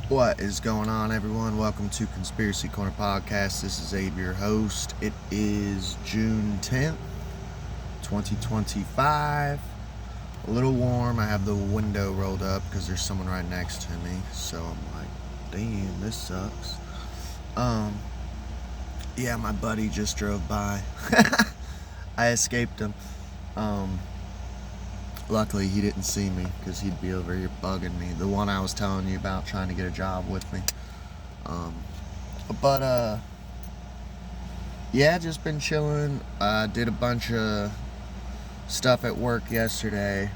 What is going on, everyone? Welcome to Conspiracy Corner Podcast. This is Abe, your host. It is June 10th, 2025. A little warm. I have the window rolled up because there's someone right next to me. So I'm like, damn, this sucks. Yeah, my buddy just drove by. I escaped him. Luckily, he didn't see me because he'd be over here bugging me. The one I was telling you about trying to get a job with me. Yeah, just been chilling. Did a bunch of stuff at work yesterday.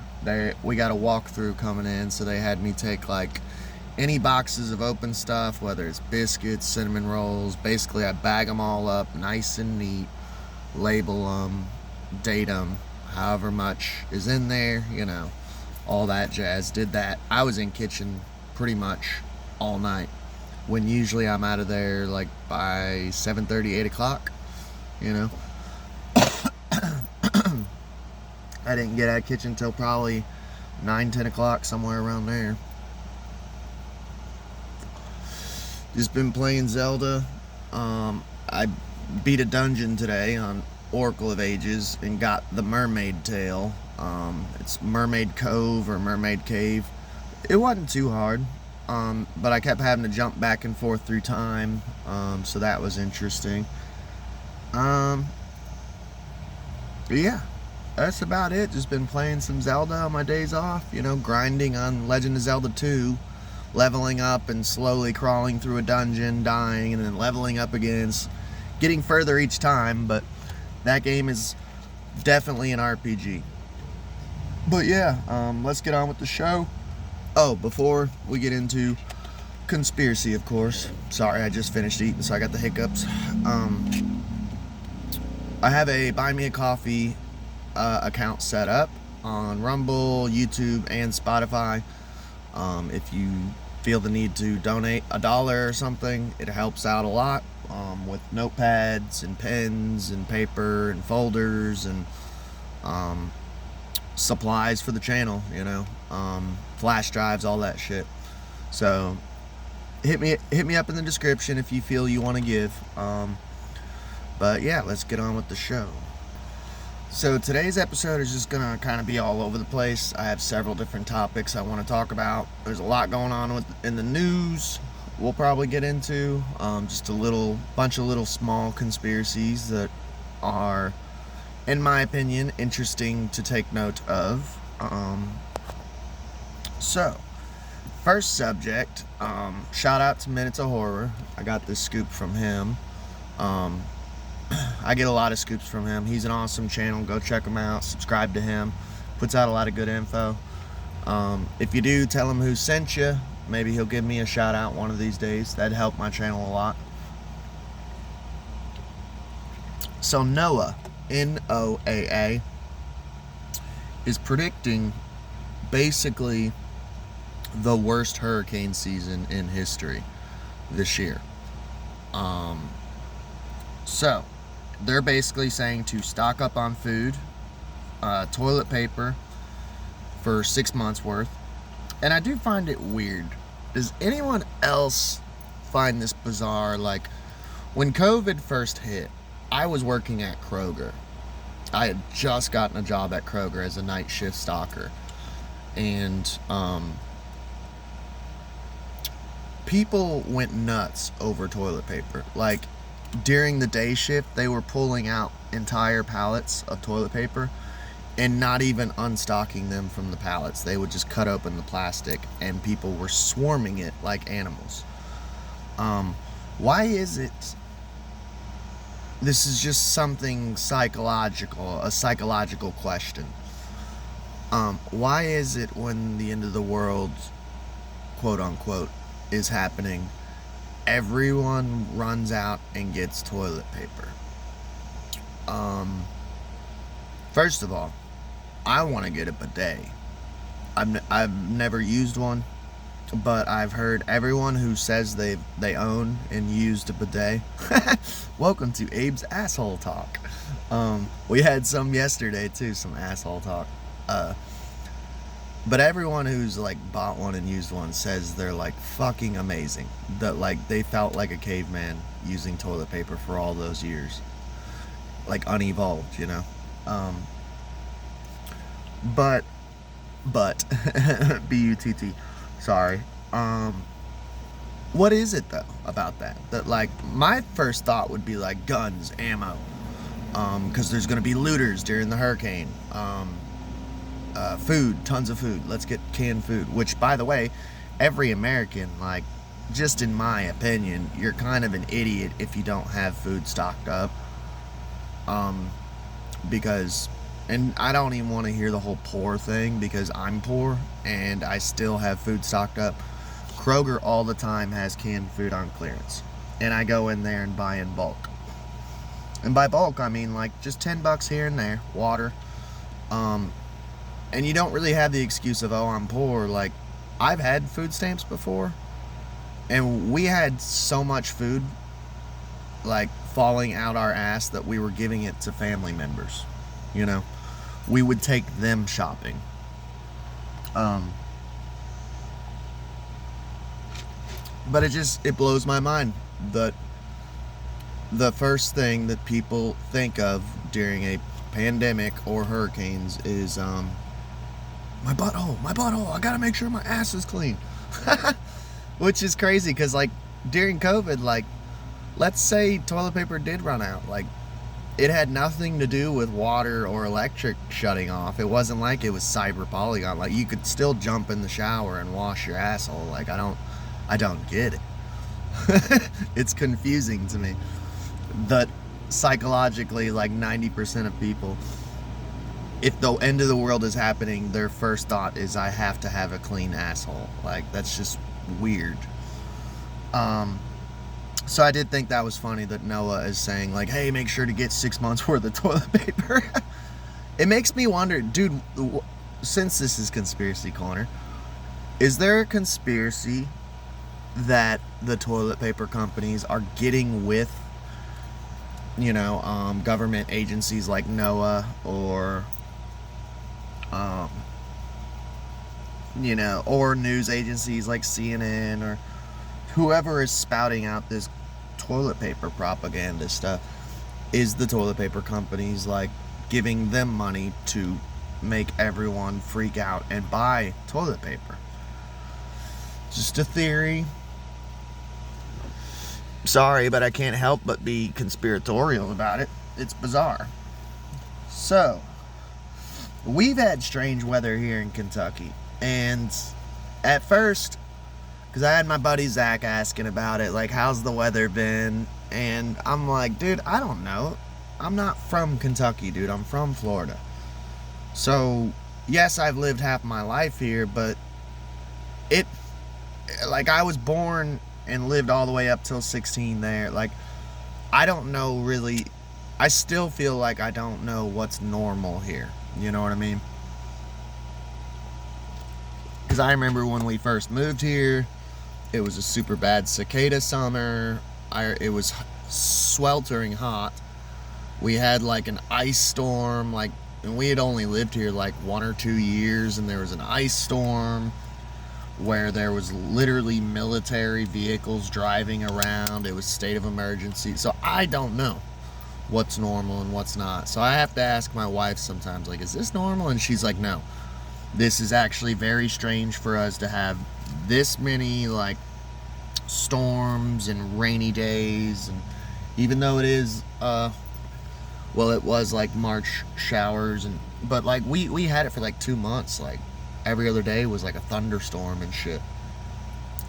We got a walkthrough coming in, so they had me take like any boxes of open stuff, whether it's biscuits, cinnamon rolls. Basically, I bag them all up nice and neat, label them, date them, however much is in there, all that jazz. Did that. I was in kitchen pretty much all night, when usually I'm out of there like by 7:30, 8 o'clock, I didn't get out of kitchen till probably 9, 10 o'clock, somewhere around there. Just been playing Zelda. I beat a dungeon today on Oracle of Ages and got the Mermaid Tail. It's Mermaid Cove or Mermaid Cave. It wasn't too hard, but I kept having to jump back and forth through time, so that was interesting. Yeah, that's about it. Just been playing some Zelda on my days off, grinding on Legend of Zelda 2, leveling up and slowly crawling through a dungeon, dying, and then leveling up again, getting further each time, but that game is definitely an RPG. But yeah, let's get on with the show. Oh, before we get into conspiracy, of course. Sorry, I just finished eating, so I got the hiccups. I have a Buy Me a Coffee account set up on Rumble, YouTube, and Spotify. If you feel the need to donate $1 or something, it helps out a lot, with notepads and pens and paper and folders and supplies for the channel, flash drives, all that shit. So hit me up in the description if you feel you want to give. But yeah, let's get on with the show. So today's episode is just gonna kind of be all over the place. I have several different topics I want to talk about. There's a lot going on in the news. We'll probably get into just a bunch of little small conspiracies that are, in my opinion, interesting to take note of. So, first subject, shout out to Minutes of Horror. I got this scoop from him. I get a lot of scoops from him. He's an awesome channel. Go check him out. Subscribe to him. Puts out a lot of good info. If you do, tell him who sent you. Maybe he'll give me a shout out one of these days. That'd help my channel a lot. So NOAA, NOAA, is predicting basically the worst hurricane season in history this year. So they're basically saying to stock up on food, toilet paper for 6 months worth. And I do find it weird. Does anyone else find this bizarre? Like, when COVID first hit, I was working at Kroger. I had just gotten a job at Kroger as a night shift stocker. And people went nuts over toilet paper. Like, during the day shift, they were pulling out entire pallets of toilet paper and not even unstocking them from the pallets. They would just cut open the plastic, and people were swarming it like animals. Why is it? This is just something psychological, a psychological question. Why is it when the end of the world, quote unquote, is happening, everyone runs out and gets toilet paper? First of all, I want to get a bidet. I've never used one, but I've heard everyone who says they own and used a bidet. Welcome to Abe's asshole talk. We had some yesterday too, some asshole talk. But everyone who's like bought one and used one says they're like fucking amazing. That like they felt like a caveman using toilet paper for all those years, like unevolved, you know. Um, but butt, sorry. What is it though about that? That like my first thought would be like guns, ammo, because there's gonna be looters during the hurricane. Food, tons of food. Let's get canned food. Which, by the way, every American, like, just in my opinion, you're kind of an idiot if you don't have food stocked up. Because, and I don't even want to hear the whole poor thing because I'm poor and I still have food stocked up. Kroger all the time has canned food on clearance, and I go in there and buy in bulk. And by bulk, I mean like just $10 here and there, water. And you don't really have the excuse of, oh, I'm poor. Like, I've had food stamps before, and we had so much food, like, falling out our ass that we were giving it to family members, you know? We would take them shopping. But it blows my mind that the first thing that people think of during a pandemic or hurricanes is, my butthole, I gotta make sure my ass is clean. Which is crazy, because, like, during COVID, like, let's say toilet paper did run out. Like, it had nothing to do with water or electric shutting off. It wasn't like it was Cyber Polygon. Like, you could still jump in the shower and wash your asshole. Like, I don't get it. It's confusing to me that psychologically, like, 90% of people, if the end of the world is happening, their first thought is, I have to have a clean asshole. Like, that's just weird. So I did think that was funny that NOAA is saying, like, hey, make sure to get 6 months worth of toilet paper. It makes me wonder, dude, since this is Conspiracy Corner, is there a conspiracy that the toilet paper companies are getting with, you know, government agencies like NOAA or, you know, or news agencies like CNN or whoever is spouting out this toilet paper propaganda stuff? Is the toilet paper companies like giving them money to make everyone freak out and buy toilet paper? Just a theory. Sorry, but I can't help but be conspiratorial about it. It's bizarre. So, we've had strange weather here in Kentucky. And at first, because I had my buddy Zach asking about it, like, how's the weather been? And I'm like, dude, I don't know. I'm not from Kentucky, dude. I'm from Florida. So, yes, I've lived half my life here, but like, I was born and lived all the way up till 16 there. Like, I don't know really. I still feel like I don't know what's normal here. You know what I mean? Because I remember when we first moved here, it was a super bad cicada summer. It was sweltering hot. We had like an ice storm, like, and we had only lived here like 1 or 2 years, and there was an ice storm where there was literally military vehicles driving around. It was state of emergency. So I don't know what's normal and what's not. So I have to ask my wife sometimes, like, is this normal? And she's like, no. This is actually very strange for us to have this many, like, storms and rainy days. And even though it is, well, it was like March showers, but like we had it for like 2 months. Like, every other day was like a thunderstorm and shit.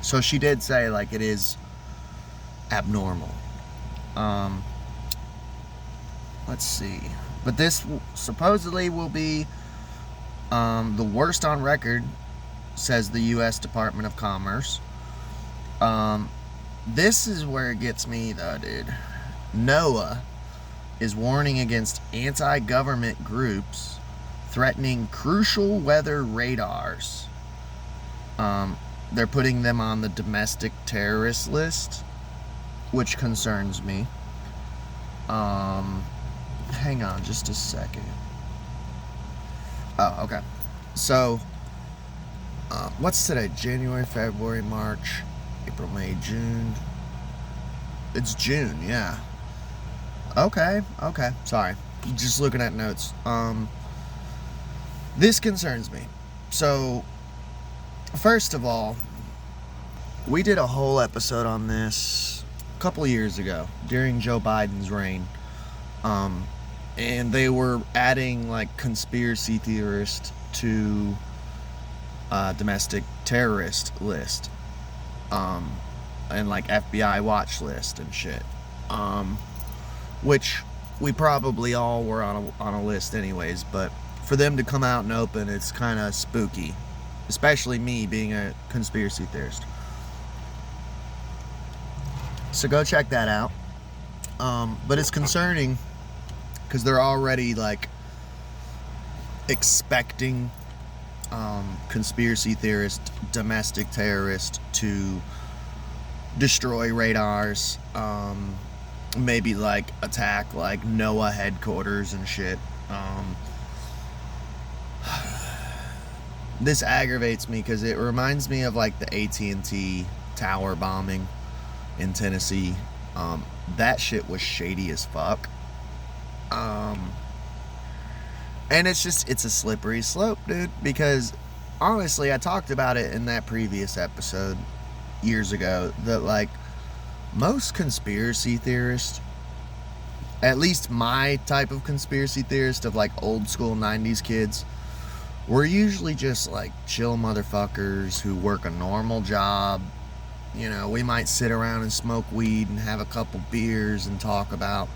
So she did say, like, it is abnormal. Let's see. But this supposedly will be the worst on record, says the U.S. Department of Commerce. This is where it gets me, though, dude. NOAA is warning against anti-government groups threatening crucial weather radars. They're putting them on the domestic terrorist list, which concerns me. Hang on just a second. Oh, okay. So, What's today? January, February, March, April, May, June. It's June, yeah. Okay. Sorry. Just looking at notes. This concerns me. So, first of all, we did a whole episode on this a couple of years ago during Joe Biden's reign. And they were adding like conspiracy theorist to domestic terrorist list. And like FBI watch list and shit. Which we probably all were on a list anyways, but for them to come out and open, it's kind of spooky, especially me being a conspiracy theorist. So go check that out. But it's concerning because they're already like expecting conspiracy theorist, domestic terrorist to destroy radars, maybe like attack like NOAA headquarters and shit. This aggravates me because it reminds me of like the AT&T tower bombing in Tennessee. That shit was shady as fuck. And it's a slippery slope, dude, because honestly, I talked about it in that previous episode years ago that like most conspiracy theorists, at least my type of conspiracy theorist of like old school 90s kids, were usually just like chill motherfuckers who work a normal job. You know, we might sit around and smoke weed and have a couple beers and talk about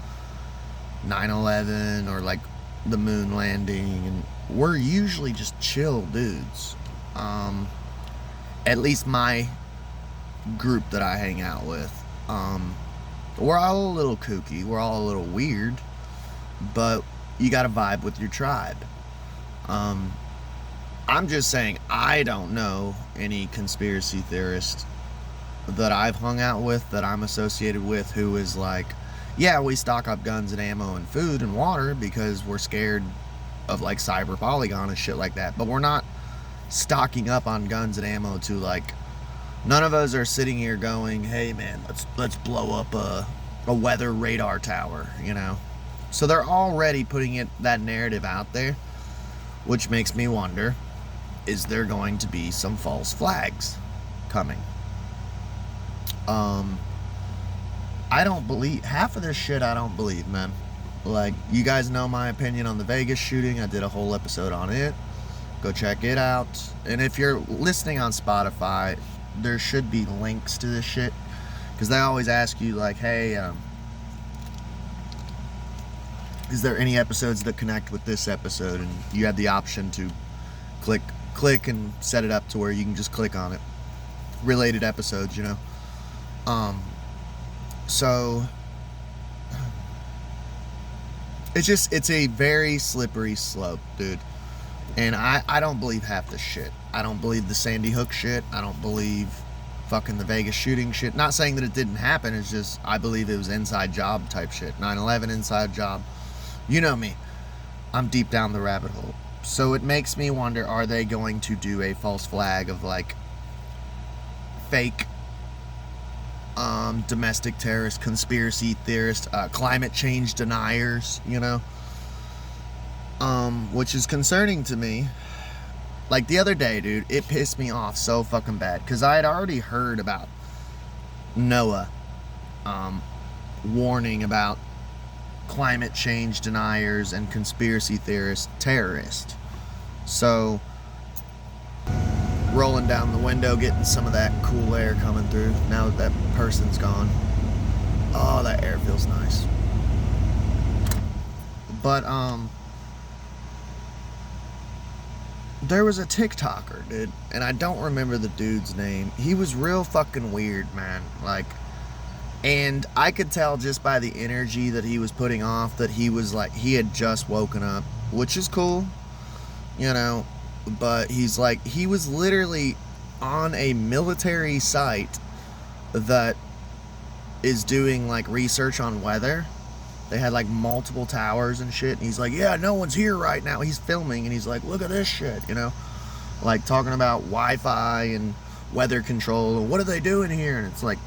9/11 or like the moon landing, and we're usually just chill dudes. At least my group that I hang out with. We're all a little kooky, we're all a little weird, but you gotta vibe with your tribe. I'm just saying, I don't know any conspiracy theorist that I've hung out with, that I'm associated with, who is like, yeah, we stock up guns and ammo and food and water because we're scared of like cyber polygon and shit like that, but we're not stocking up on guns and ammo to like, none of us are sitting here going, hey man, let's blow up a weather radar tower, you know. So they're already putting that narrative out there, which makes me wonder, is there going to be some false flags coming? I don't believe half of this shit. I don't believe, man. Like, you guys know my opinion on the Vegas shooting. I did a whole episode on it. Go check it out. And if you're listening on Spotify, there should be links to this shit, because they always ask you like, hey, is there any episodes that connect with this episode? And you have the option to click and set it up to where you can just click on it. Related episodes, you know. So it's a very slippery slope, dude. And I don't believe half this shit. I don't believe the Sandy Hook shit. I don't believe fucking the Vegas shooting shit. Not saying that it didn't happen. It's just, I believe it was inside job type shit. 9/11 inside job. You know me. I'm deep down the rabbit hole. So it makes me wonder, are they going to do a false flag of like fake domestic terrorist, conspiracy theorist, climate change deniers, you know? Which is concerning to me. Like the other day, dude, it pissed me off so fucking bad, because I had already heard about NOAA warning about climate change deniers and conspiracy theorists, terrorists. So rolling down the window, getting some of that cool air coming through now that person's gone. Oh, that air feels nice. But there was a TikToker, dude, and I don't remember the dude's name. He was real fucking weird, man. Like, and I could tell just by the energy that he was putting off that he was like, he had just woken up, which is cool, you know. But he's like, he was literally on a military site that is doing like research on weather. They had like multiple towers and shit, and he's like, yeah, no one's here right now. He's filming and he's like, look at this shit, you know. like talking about Wi-Fi and weather control and what are they doing here, and it's like,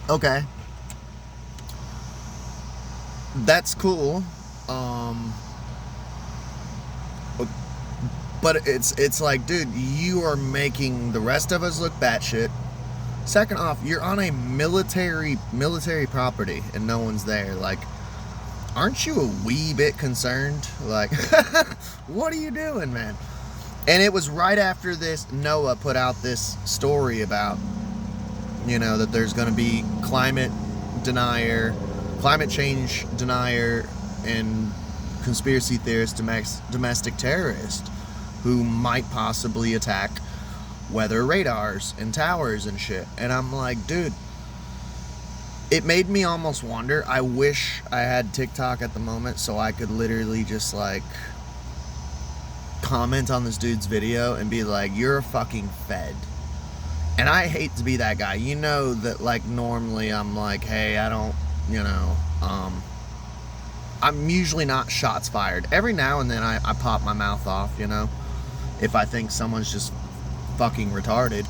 okay, that's cool, but it's like, dude, you are making the rest of us look batshit. Second off, you're on a military property and no one's there. Like, aren't you a wee bit concerned? Like, what are you doing, man? And it was right after this, NOAA put out this story about, you know, that there's going to be climate change denier, and conspiracy theorists, domestic terrorists who might possibly attack weather radars and towers and shit. And I'm like, dude, it made me almost wonder. I wish I had TikTok at the moment so I could literally just like comment on this dude's video and be like, you're a fucking fed. And I hate to be that guy. You know that, like, normally I'm like, hey, I don't, you know, I'm usually not shots fired. Every now and then I pop my mouth off, you know, if I think someone's just fucking retarded.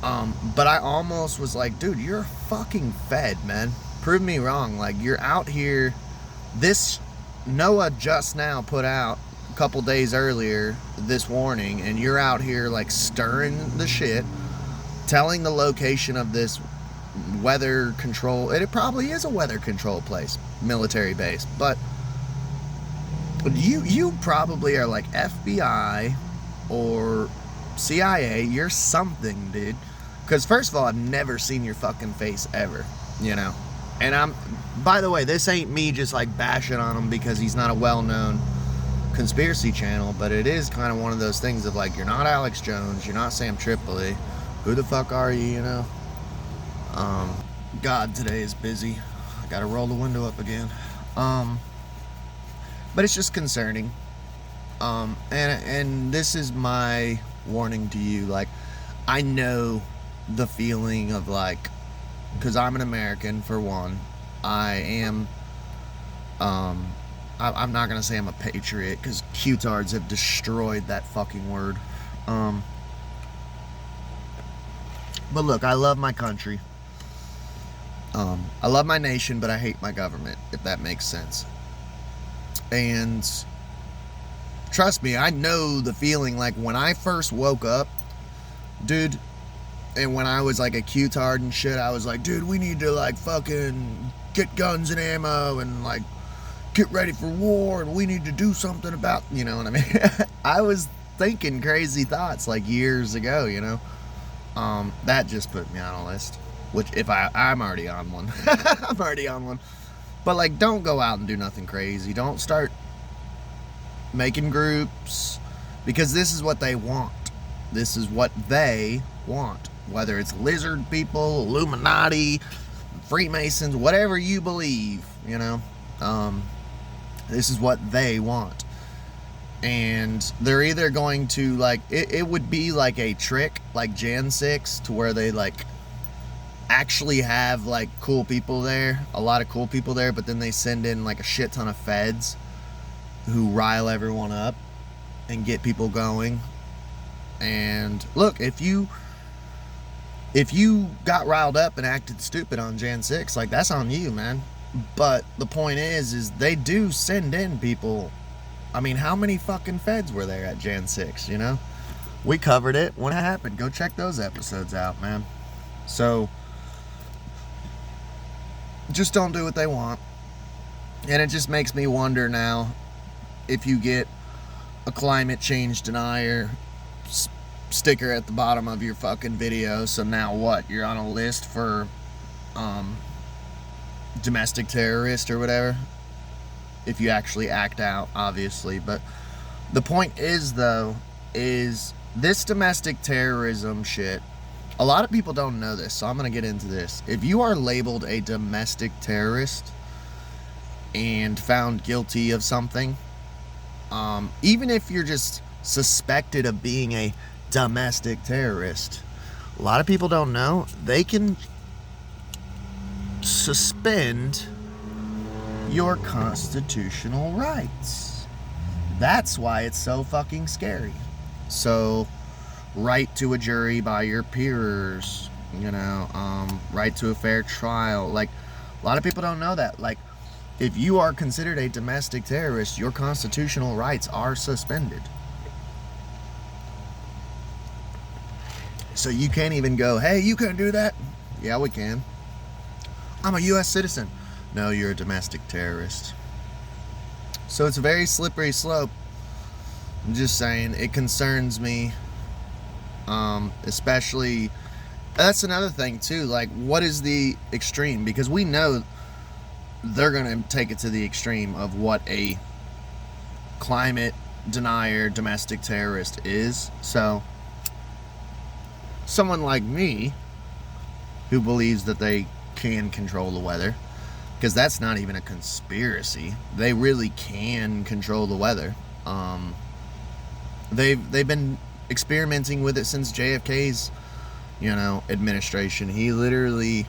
But I almost was like, dude, you're a fucking fed, man. Prove me wrong. Like, you're out here. This NOAA just now put out a couple days earlier this warning, and you're out here like stirring the shit, telling the location of this weather control. It probably is a weather control place, military base, but you probably are like FBI or CIA. You're something, dude. Because first of all, I've never seen your fucking face ever, you know. And by the way, this ain't me just like bashing on him because he's not a well-known conspiracy channel, but it is kind of one of those things of like, you're not Alex Jones, you're not Sam Tripoli. Who the fuck are you, you know? God, today is busy. I gotta roll the window up again. But it's just concerning. And this is my warning to you. Like, I know the feeling of like, because I'm an American for one. I am, I'm not gonna say I'm a patriot because Q-tards have destroyed that fucking word. But look, I love my country. I love my nation, but I hate my government, if that makes sense. And trust me, I know the feeling. Like, when I first woke up, dude, and when I was like a Q-tard and shit, I was like, dude, we need to like fucking get guns and ammo and like get ready for war, and we need to do something about, you know what I mean? I was thinking crazy thoughts like years ago, you know. That just put me on a list, which if I'm already on one. I'm already on one. But like, don't go out and do nothing crazy. Don't start making groups, because this is what they want. This is what they want. Whether it's lizard people, Illuminati, Freemasons, whatever you believe, you know, this is what they want. And they're either going to like, it would be like a trick like Jan 6 to where they like actually have like cool people there, a lot of cool people there, but then they send in like a shit ton of feds who rile everyone up and get people going. And look, if you got riled up and acted stupid on Jan 6, like, that's on you, man. But the point is they do send in people. I mean, how many fucking feds were there at Jan 6, you know? We covered it when it happened. Go check those episodes out, man. So, just don't do what they want. And it just makes me wonder now, if you get a climate change denier sticker at the bottom of your fucking video, so now what? You're on a list for domestic terrorist or whatever, if you actually act out, obviously. But the point is, though, is this domestic terrorism shit, a lot of people don't know this, so I'm going to get into this. If you are labeled a domestic terrorist and found guilty of something, even if you're just suspected of being a domestic terrorist, a lot of people don't know they can suspend your constitutional rights. That's why it's so fucking scary. So, right to a jury by your peers, right to a fair trial. Like, a lot of people don't know that. Like, if you are considered a domestic terrorist, your constitutional rights are suspended. So you can't even go, hey, you can't do that. Yeah, we can. I'm a U.S. citizen. No, you're a domestic terrorist. So it's a very slippery slope. I'm just saying, it concerns me. Especially, that's another thing too. Like, what is the extreme? Because we know they're going to take it to the extreme of what a climate denier, domestic terrorist is. So, someone like me who believes that they can control the weather, because that's not even a conspiracy. They really can control the weather. They've been experimenting with it since JFK's, administration. He literally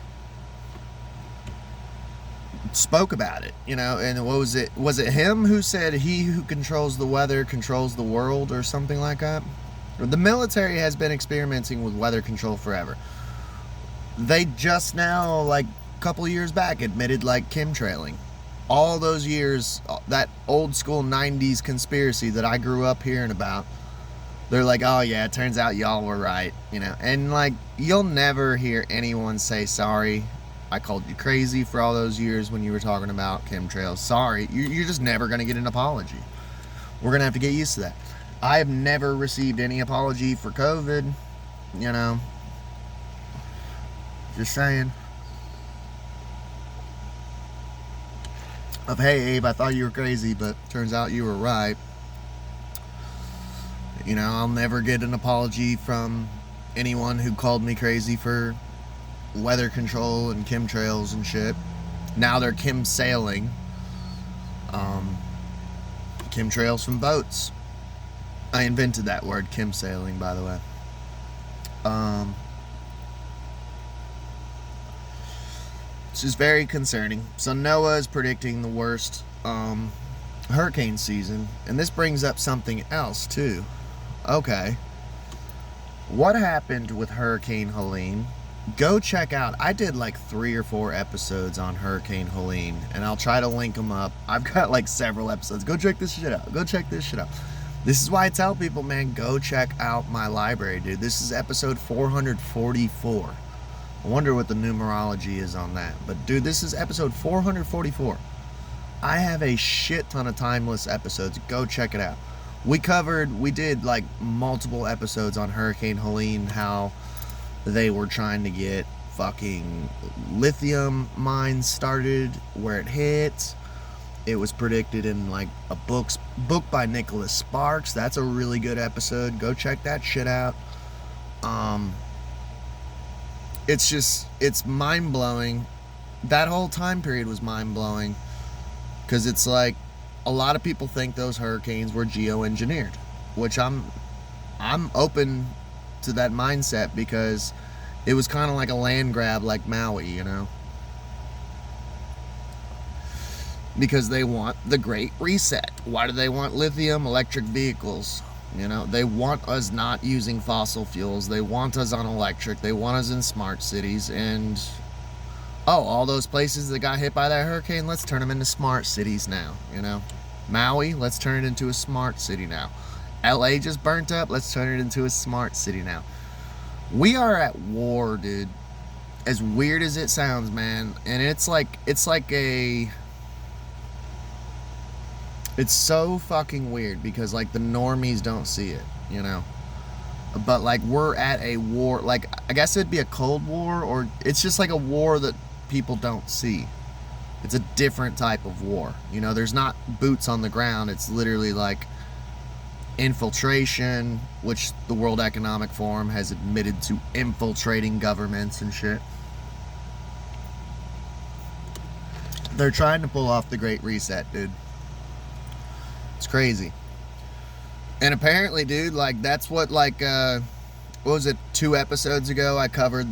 spoke about it, and what was it? Was it him who said, he who controls the weather controls the world, or something like that? The military has been experimenting with weather control forever. They just now, like a couple of years back, admitted like chemtrailing. All those years, that old school 90s conspiracy that I grew up hearing about, they're like, oh yeah, it turns out y'all were right, and like, you'll never hear anyone say, sorry, I called you crazy for all those years when you were talking about chemtrails. Sorry, you're just never going to get an apology. We're going to have to get used to that. I have never received any apology for COVID, Just saying. Of, hey, Abe, I thought you were crazy, but turns out you were right. I'll never get an apology from anyone who called me crazy for weather control and chemtrails and shit. Now they're chemsailing. Chemtrails from boats. I invented that word, chemsailing, by the way. It's just very concerning. So NOAA is predicting the worst hurricane season. And this brings up something else, too. Okay. What happened with Hurricane Helene? Go check out, I did like 3 or 4 episodes on Hurricane Helene, and I'll try to link them up. I've got like several episodes. Go check this shit out. Go check this shit out. This is why I tell people, man, go check out my library, dude. This is episode 444. I wonder what the numerology is on that. But dude, this is episode 444. I have a shit ton of timeless episodes. Go check it out. We did like multiple episodes on Hurricane Helene, how they were trying to get fucking lithium mines started where it hit. It was predicted in like a book by Nicholas Sparks. That's a really good episode. Go check that shit out. It's mind-blowing. That whole time period was mind-blowing, because it's like, a lot of people think those hurricanes were geoengineered, which I'm open to that mindset, because it was kind of like a land grab, like Maui, because they want the Great Reset. Why do they want lithium electric vehicles? They want us not using fossil fuels. They want us on electric. They want us in smart cities. And all those places that got hit by that hurricane, let's turn them into smart cities now. Maui, let's turn it into a smart city now. LA just burnt up, let's turn it into a smart city now. We are at war, dude. As weird as it sounds, man. And it's so fucking weird, because like the normies don't see it, but like we're at a war. Like, I guess it'd be a cold war, or it's just like a war that people don't see. It's a different type of war. There's not boots on the ground. It's literally like infiltration, which the World Economic Forum has admitted to infiltrating governments and shit. They're trying to pull off the Great Reset, dude. It's crazy. And apparently, dude, like, that's what, like, what was it, 2 episodes ago, I covered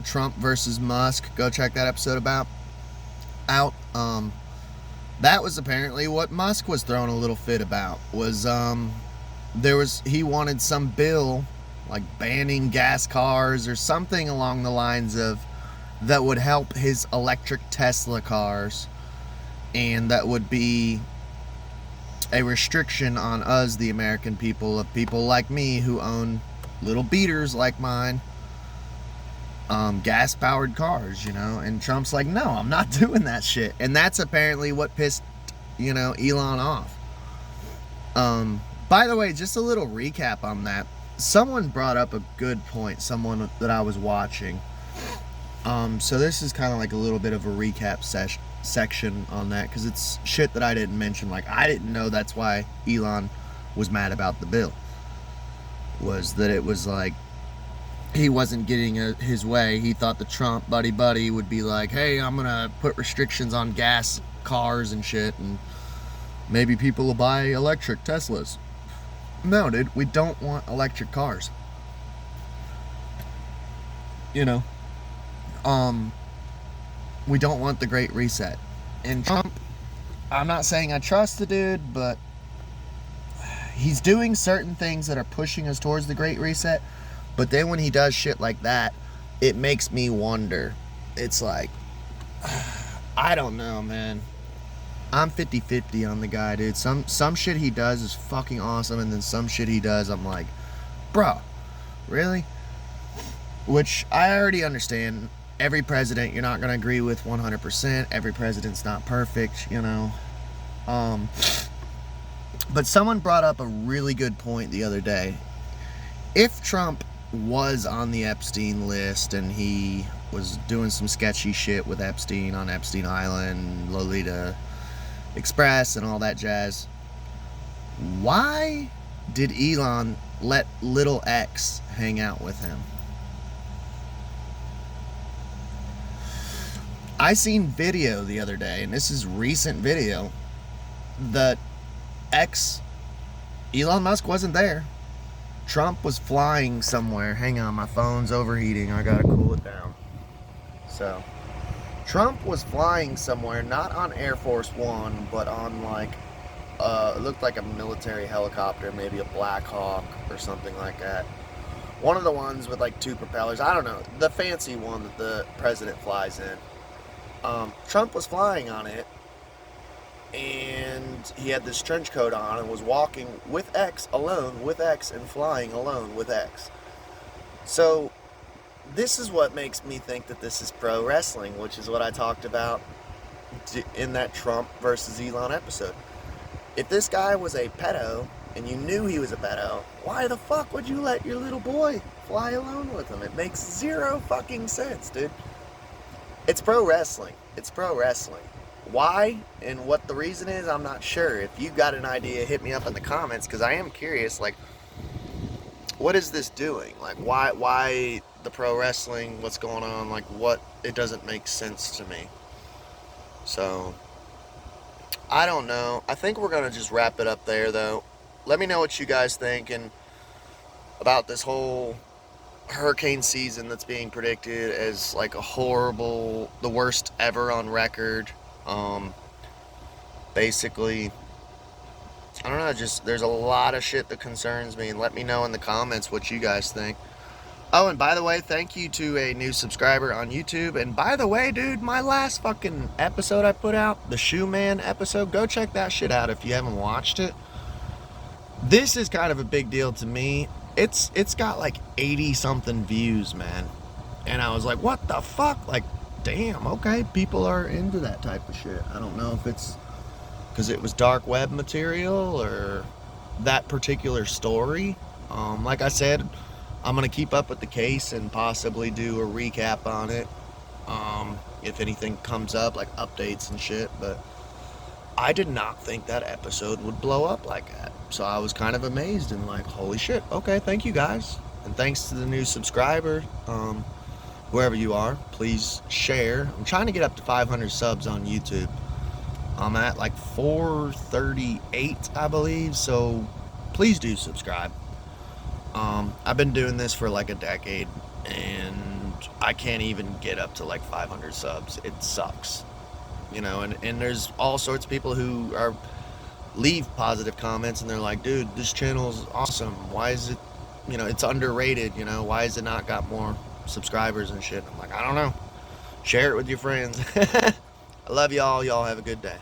Trump versus Musk. Go check that episode out. That was apparently what Musk was throwing a little fit about. He wanted some bill like banning gas cars or something along the lines of that would help his electric Tesla cars, and that would be a restriction on us, the American people, of people like me who own little beaters like mine, gas powered cars, and Trump's like, no, I'm not doing that shit. And that's apparently what pissed Elon off. By the way, just a little recap on that. Someone brought up a good point, someone that I was watching. So this is kind of like a little bit of a recap section on that, because it's shit that I didn't mention. Like, I didn't know that's why Elon was mad about the bill, was that it was like he wasn't getting his way. He thought the Trump buddy would be like, hey, I'm gonna put restrictions on gas cars and shit, and maybe people will buy electric Teslas. No, dude, we don't want electric cars. We don't want the Great Reset. And Trump, I'm not saying I trust the dude, but he's doing certain things that are pushing us towards the Great Reset. But then when he does shit like that, it makes me wonder. It's like, I don't know, man. I'm 50-50 on the guy, dude. Some shit he does is fucking awesome, and then some shit he does, I'm like, bro, really? Which I already understand. Every president you're not going to agree with 100%. Every president's not perfect, But someone brought up a really good point the other day. If Trump was on the Epstein list and he was doing some sketchy shit with Epstein on Epstein Island, Lolita Express, and all that jazz, why did Elon let little X hang out with him? I seen video the other day, and this is recent video, that Elon Musk wasn't there. Trump was flying somewhere. Hang on, my phone's overheating. I gotta cool it down. So, Trump was flying somewhere, not on Air Force One, but on it looked like a military helicopter, maybe a Black Hawk or something like that. One of the ones with like two propellers. I don't know. The fancy one that the president flies in. Trump was flying on it, and he had this trench coat on and was walking with X, alone with X, and flying alone with X. So this is what makes me think that this is pro wrestling, which is what I talked about in that Trump versus Elon episode. If this guy was a pedo, and you knew he was a pedo, why the fuck would you let your little boy fly alone with him? It makes zero fucking sense, dude. It's pro wrestling. It's pro wrestling. Why and what the reason is, I'm not sure. If you got an idea, hit me up in the comments, because I am curious, like, what is this doing? Like, why the pro wrestling? What's going on? Like, what? It doesn't make sense to me. So, I don't know. I think we're going to just wrap it up there, though. Let me know what you guys think and about this whole hurricane season that's being predicted as like the worst ever on record. Basically, I don't know, just there's a lot of shit that concerns me, and let me know in the comments what you guys think. Oh, and by the way, thank you to a new subscriber on YouTube. And by the way, dude, my last fucking episode I put out, the Shoe Man episode, go check that shit out if you haven't watched it. This is kind of a big deal to me. It's got like 80 something views, man. And I was like, what the fuck? Like, damn, okay, people are into that type of shit. I don't know if it's because it was dark web material or that particular story. Like I said, I'm going to keep up with the case and possibly do a recap on it. If anything comes up, like updates and shit. But I did not think that episode would blow up like that. So I was kind of amazed and like, holy shit, okay, thank you guys. And thanks to the new subscriber, wherever you are, please share. I'm trying to get up to 500 subs on YouTube. I'm at like 438, I believe, so please do subscribe. I've been doing this for like a decade, and I can't even get up to like 500 subs. It sucks. you know, and there's all sorts of people who are leave positive comments and they're like, dude, this channel is awesome. Why is it, you know, it's underrated, you know, why has it not got more subscribers and shit? I'm like, I don't know. Share it with your friends. I love y'all. Y'all have a good day.